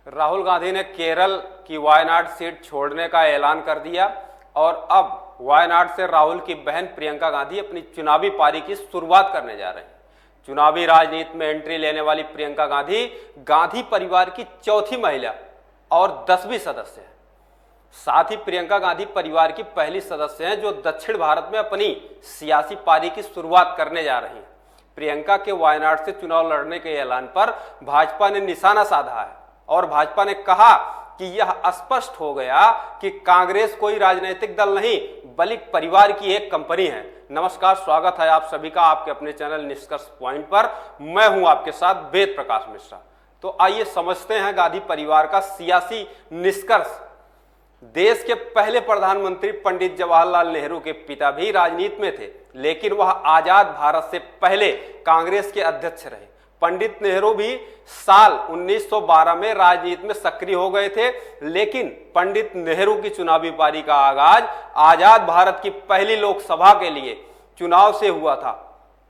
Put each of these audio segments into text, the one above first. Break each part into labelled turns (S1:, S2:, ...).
S1: राहुल गांधी ने केरल की वायनाड सीट छोड़ने का ऐलान कर दिया और अब वायनाड से राहुल की बहन प्रियंका गांधी अपनी चुनावी पारी की शुरुआत करने जा रहे हैं। चुनावी राजनीति में एंट्री लेने वाली प्रियंका गांधी गांधी परिवार की चौथी महिला और 10वीं सदस्य है। साथ ही प्रियंका गांधी परिवार की पहली सदस्य हैं जो दक्षिण भारत में अपनी सियासी पारी की शुरुआत करने जा रही हैं। प्रियंका के वायनाड से चुनाव लड़ने के ऐलान पर भाजपा ने निशाना साधा है और भाजपा ने कहा कि यह स्पष्ट हो गया कि कांग्रेस कोई राजनीतिक दल नहीं बल्कि परिवार की एक कंपनी है। नमस्कार, स्वागत है आप सभी का आपके अपने चैनल निष्कर्ष पॉइंट पर। मैं हूं आपके साथ वेद प्रकाश मिश्रा। तो आइए समझते हैं गांधी परिवार का सियासी निष्कर्ष। देश के पहले प्रधानमंत्री पंडित जवाहरलाल नेहरू के पिता भी राजनीति में थे, लेकिन वह आजाद भारत से पहले कांग्रेस के अध्यक्ष रहे। पंडित नेहरू भी साल 1912 में राजनीति में सक्रिय हो गए थे, लेकिन पंडित नेहरू की चुनावी पारी का आगाज आजाद भारत की पहली लोकसभा के लिए चुनाव से हुआ था।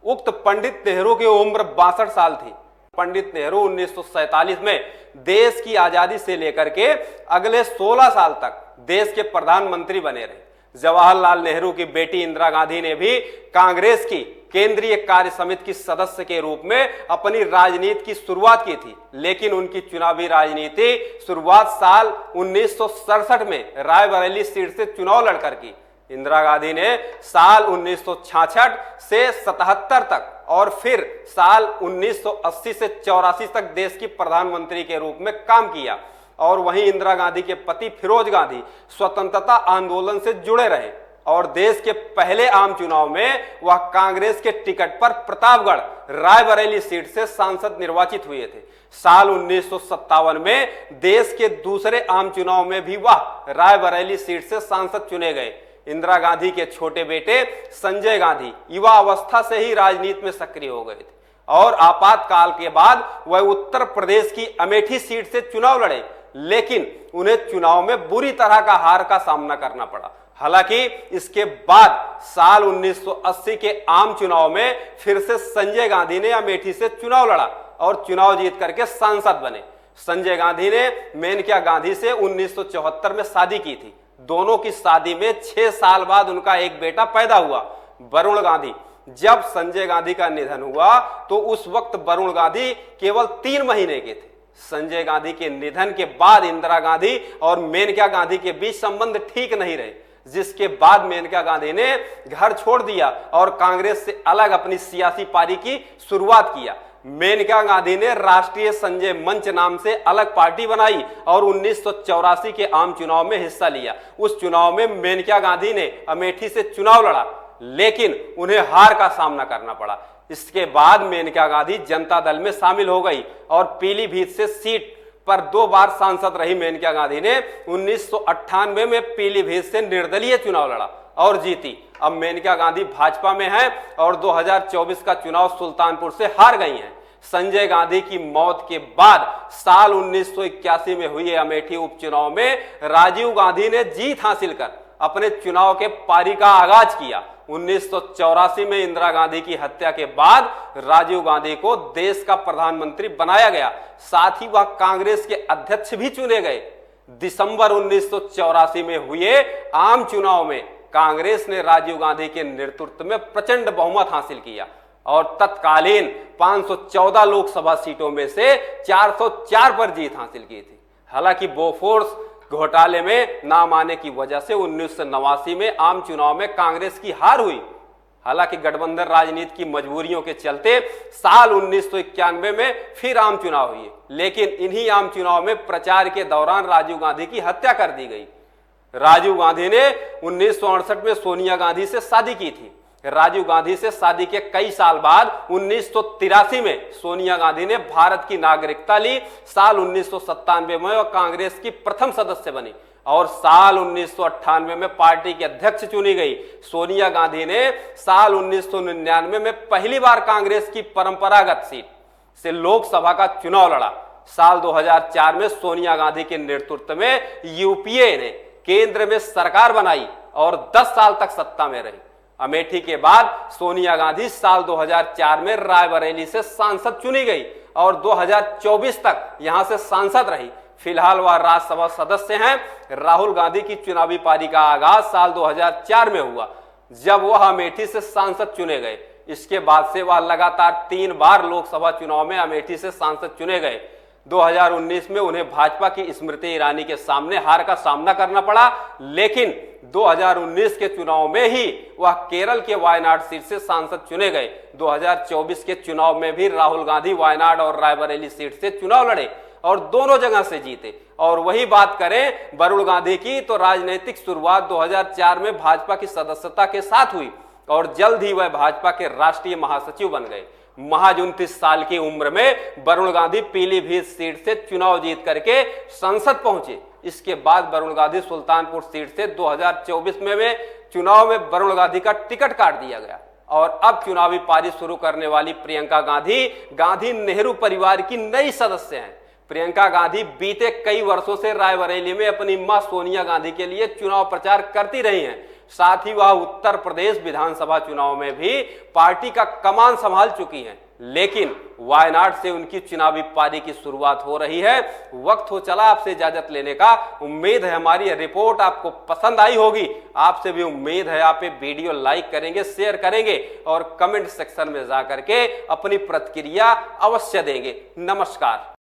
S1: उक्त पंडित नेहरू की उम्र 62 साल थी। पंडित नेहरू 1947 में देश की आजादी से लेकर के अगले 16 साल तक देश के प्रधानमंत्री बने रहे। जवाहरलाल नेहरू की बेटी इंदिरा गांधी ने भी कांग्रेस की केंद्रीय कार्य समिति की सदस्य के रूप में अपनी राजनीति की शुरुआत की थी, लेकिन उनकी चुनावी राजनीति शुरुआत साल 1967 में रायबरेली सीट से चुनाव लड़कर की। इंदिरा गांधी ने साल 1966 से 77 तक और फिर साल 1980 से 84 तक देश की प्रधानमंत्री के रूप में काम किया। और वहीं इंदिरा गांधी के पति फिरोज गांधी स्वतंत्रता आंदोलन से जुड़े रहे और देश के पहले आम चुनाव में वह कांग्रेस के टिकट पर प्रतापगढ़ रायबरेली सीट से सांसद निर्वाचित हुए थे। साल 1957 में देश के दूसरे आम चुनाव में भी वह रायबरेली सीट से सांसद चुने गए। इंदिरा गांधी के छोटे बेटे संजय गांधी युवा अवस्था से ही राजनीति में सक्रिय हो गए थे और आपातकाल के बाद वह उत्तर प्रदेश की अमेठी सीट से चुनाव लड़े, लेकिन उन्हें चुनाव में बुरी तरह का हार का सामना करना पड़ा। हालांकि इसके बाद साल 1980 के आम चुनाव में फिर से संजय गांधी ने अमेठी से चुनाव लड़ा और चुनाव जीत करके सांसद बने। संजय गांधी ने मेनका गांधी से 1974 में शादी की थी। दोनों की शादी में 6 साल बाद उनका एक बेटा पैदा हुआ, वरुण गांधी। जब संजय गांधी का निधन हुआ तो उस वक्त वरुण गांधी केवल 3 महीने के थे। संजय गांधी के निधन के बाद इंदिरा गांधी और मेनका गांधी के बीच संबंध ठीक नहीं रहे, जिसके बाद मेनका गांधी ने घर छोड़ दिया और कांग्रेस से अलग अपनी सियासी पारी की शुरुआत किया। मेनका गांधी ने राष्ट्रीय संजय मंच नाम से अलग पार्टी बनाई और 1984 के आम चुनाव में हिस्सा लिया। उस चुनाव में मेनका गांधी ने अमेठी से चुनाव लड़ा, लेकिन उन्हें हार का सामना करना पड़ा। इसके बाद मेनका गांधी जनता दल में शामिल हो गई और पीलीभीत से सीट पर 2 बार सांसद रही मेनका गांधी ने 1998 में पीलीभीत से निर्दलीय चुनाव लड़ा और जीती। अब मेनका गांधी भाजपा में है और 2024 का चुनाव सुल्तानपुर से हार गई हैं। संजय गांधी की मौत के बाद साल 1981 में हुए अमेठी उपचुनाव में राजीव गांधी ने जीत हासिल कर अपने चुनाव के पारी का आगाज किया। 1984 में इंदिरा गांधी की हत्या के बाद राजीव गांधी को देश का प्रधानमंत्री बनाया गया। साथ ही वह कांग्रेस के अध्यक्ष भी चुने गए। दिसंबर 1984 में हुए आम चुनाव में कांग्रेस ने राजीव गांधी के नेतृत्व में प्रचंड बहुमत हासिल किया और तत्कालीन 514 लोकसभा सीटों में से 404 पर जीत हासिल की थी। हालांकि बोफोर्स घोटाले में नाम आने की वजह से 1989 में आम चुनाव में कांग्रेस की हार हुई। हालांकि गठबंधन राजनीति की मजबूरियों के चलते साल 1991 में फिर आम चुनाव हुए, लेकिन इन्हीं आम चुनाव में प्रचार के दौरान राजीव गांधी की हत्या कर दी गई। राजीव गांधी ने 1968 में सोनिया गांधी से शादी की थी। राजीव गांधी से शादी के कई साल बाद 1983 में सोनिया गांधी ने भारत की नागरिकता ली। साल 1997 में वह कांग्रेस की प्रथम सदस्य बनी और साल 1998 में पार्टी की अध्यक्ष चुनी गई। सोनिया गांधी ने साल 1999 में पहली बार कांग्रेस की परंपरागत सीट से लोकसभा का चुनाव लड़ा। साल 2004 में सोनिया गांधी के नेतृत्व में यूपीए ने केंद्र में सरकार बनाई और 10 साल तक सत्ता में रही। अमेठी के बाद सोनिया गांधी साल 2004 में रायबरेली से सांसद चुनी गई और 2024 तक यहां से सांसद रही। फिलहाल वह राज्यसभा सदस्य हैं। राहुल गांधी की चुनावी पारी का आगाज साल 2004 में हुआ, जब वह अमेठी से सांसद चुने गए। इसके बाद से वह लगातार 3 बार लोकसभा चुनाव में अमेठी से सांसद चुने गए। 2019 में उन्हें भाजपा की स्मृति ईरानी के सामने हार का सामना करना पड़ा, लेकिन 2019 के चुनाव में ही वह केरल के वायनाड सीट से सांसद चुने गए। 2024 के चुनाव में भी राहुल गांधी वायनाड और रायबरेली सीट से चुनाव लड़े और दोनों जगह से जीते। और वही बात करें वरुण गांधी की, तो राजनीतिक शुरुआत 2004 में भाजपा की सदस्यता के साथ हुई और जल्द ही वह भाजपा के राष्ट्रीय महासचिव बन गए। महज 29 साल की उम्र में वरुण गांधी पीलीभीत सीट से चुनाव जीत करके संसद पहुंचे। इसके बाद वरुण गांधी सुल्तानपुर सीट से 2024 में चुनाव में वरुण गांधी का टिकट काट दिया गया और अब चुनावी पारी शुरू करने वाली प्रियंका गांधी गांधी नेहरू परिवार की नई सदस्य हैं। प्रियंका गांधी बीते कई वर्षों से रायबरेली में अपनी मां सोनिया गांधी के लिए चुनाव प्रचार करती रही हैं। साथ ही वह उत्तर प्रदेश विधानसभा चुनाव में भी पार्टी का कमान संभाल चुकी हैं, लेकिन वायनाड से उनकी चुनावी पारी की शुरुआत हो रही है। वक्त हो चला आपसे इजाजत लेने का। उम्मीद है हमारी रिपोर्ट आपको पसंद आई होगी। आपसे भी उम्मीद है आप ये वीडियो लाइक करेंगे, शेयर करेंगे और कमेंट सेक्शन में जाकर के अपनी प्रतिक्रिया अवश्य देंगे। नमस्कार।